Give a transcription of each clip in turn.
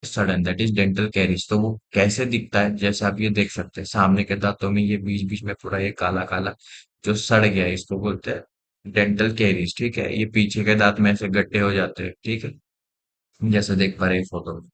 सड़न, that is dental caries. तो वो कैसे दिखता है, जैसे आप ये देख सकते हैं सामने के दांतों में ये बीच बीच में पूरा ये काला काला जो सड़ गया है, इसको बोलते हैं डेंटल कैरीज। ठीक है, ये पीछे के दांत में ऐसे गड्ढे हो जाते हैं। ठीक है, जैसे देख पा रहे हैं फोटो में।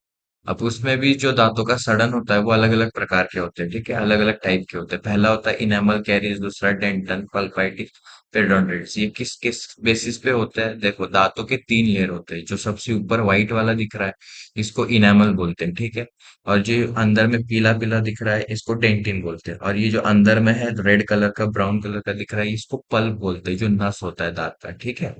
अब उसमें भी जो दांतों का सड़न होता है वो अलग अलग प्रकार के होते हैं। ठीक है, अलग अलग टाइप के होते हैं। पहला होता है इनेमल कैरीज, दूसरा डेंटल, पल्पाइटिस, पेडोंटाइटिस। ये किस किस बेसिस पे होता है? देखो, दांतों के तीन लेयर होते हैं। जो सबसे ऊपर व्हाइट वाला दिख रहा है, इसको इनेमल बोलते हैं। ठीक है, और जो अंदर में पीला पीला दिख रहा है, इसको डेंटिन बोलते हैं। और ये जो अंदर में है रेड कलर का, ब्राउन कलर का दिख रहा है, इसको पल्प बोलते हैं, जो नस होता है दांत का। ठीक है।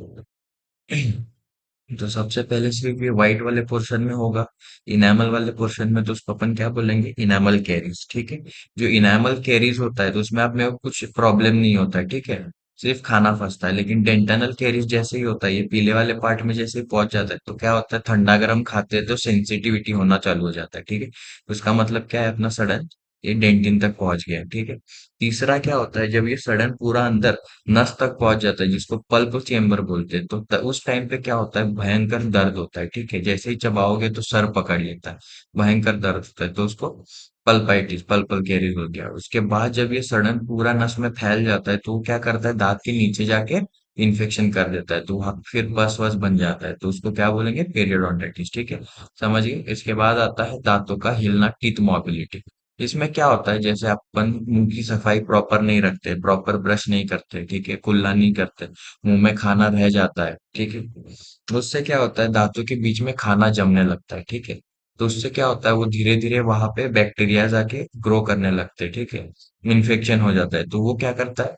तो सबसे पहले सिर्फ ये व्हाइट वाले पोर्शन में होगा, इनेमल वाले पोर्शन में, तो उसको अपन क्या बोलेंगे? Enamel carries. ठीक है, जो इनेमल कैरीज होता है तो उसमें आप में कुछ प्रॉब्लम नहीं होता है। ठीक है, सिर्फ खाना फंसता है। लेकिन डेंटनल कैरीज जैसे ही होता है, ये पीले वाले पार्ट में जैसे ही पहुंच जाता है, तो क्या होता है, ठंडा गर्म खाते हैं तो सेंसिटिविटी होना चालू हो जाता है। ठीक है, उसका मतलब क्या है, अपना सडन ये डेंटिन तक पहुंच गया। ठीक है। तीसरा क्या होता है, जब ये सडन पूरा अंदर नस तक पहुंच जाता है, जिसको पल्प चेम्बर बोलते हैं, तो उस टाइम पे क्या होता है, भयंकर दर्द होता है। ठीक है, जैसे ही चबाओगे तो सर पकड़ लेता है, भयंकर दर्द होता है, तो उसको पल्पाइटिस, पल्पल कैरीज हो गया। उसके बाद जब ये सडन पूरा नस में फैल जाता है, तो वो क्या करता है, दांत के नीचे जाके इन्फेक्शन कर देता है, तो वहां फिर पस वस बन जाता है, तो उसको क्या बोलेंगे? पेरियोडोंटाइटिस। ठीक है, समझिए। इसके बाद आता है दांतों का हिलना, टीथ मोबिलिटी। इसमें क्या होता है, जैसे अपन मुंह की सफाई प्रॉपर नहीं रखते, प्रॉपर ब्रश नहीं करते, ठीक है, कुल्ला नहीं करते, मुंह में खाना रह जाता है। ठीक है, तो उससे क्या होता है, दांतों के बीच में खाना जमने लगता है। ठीक है, तो उससे क्या होता है, वो धीरे धीरे वहां पे बैक्टीरिया जाके ग्रो करने लगते हैं। ठीक है, इन्फेक्शन हो जाता है, तो वो क्या करता है,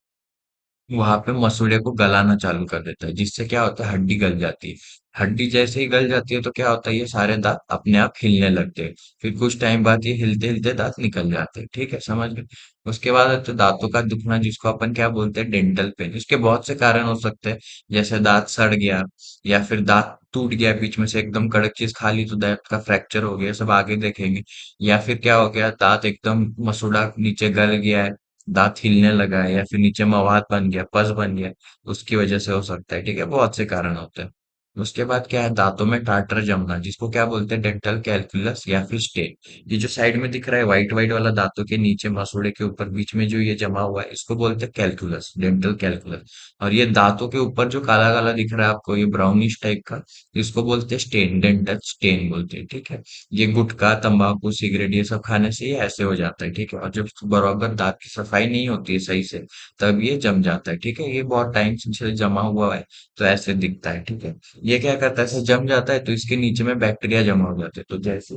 वहां पे मसूड़े को गलाना चालू कर देता है, जिससे क्या होता है, हड्डी गल जाती है। हड्डी जैसे ही गल जाती है, तो क्या होता है, ये सारे दांत अपने आप हिलने लगते हैं। फिर कुछ टाइम बाद ये हिलते हिलते दांत निकल जाते हैं। ठीक है, समझ गए। उसके बाद तो दांतों का दुखना, जिसको अपन क्या बोलते हैं, डेंटल पेन। इसके बहुत से कारण हो सकते हैं, जैसे दांत सड़ गया, या फिर दांत टूट गया बीच में से, एकदम कड़क चीज खा ली तो दांत का फ्रैक्चर हो गया, सब आगे देखेंगे। या फिर क्या हो गया, दांत एकदम मसूड़ा नीचे गल गया है, दांत हिलने लगा है, या फिर नीचे मवाद बन गया, पस बन गया, उसकी वजह से हो सकता है। ठीक है, बहुत से कारण होते हैं। उसके बाद क्या है, दांतों में टाटर जमना, जिसको क्या बोलते हैं, डेंटल कैलकुलस या फिर स्टेन। ये जो साइड में दिख रहा है व्हाइट व्हाइट वाला, दांतों के नीचे मसूड़े के ऊपर बीच में जो ये जमा हुआ है, इसको बोलते हैं कैलकुलस, डेंटल कैलकुलस। और ये दांतों के ऊपर जो काला काला दिख रहा है आपको, ये ब्राउनिश टाइप का, इसको बोलते हैं स्टेन, डेंटल स्टेन बोलते हैं। ठीक है, ये गुटखा, तंबाकू, सिगरेट, ये सब खाने से ये ऐसे हो जाता है। ठीक है, और जब बराबर दांत की सफाई नहीं होती है सही से, तब ये जम जाता है। ठीक है, ये बहुत टाइम से जमा हुआ है, तो ऐसे दिखता है। ठीक है, ये क्या करता है, ऐसे जम जाता है तो इसके नीचे में बैक्टीरिया जमा हो जाते हैं, तो जैसे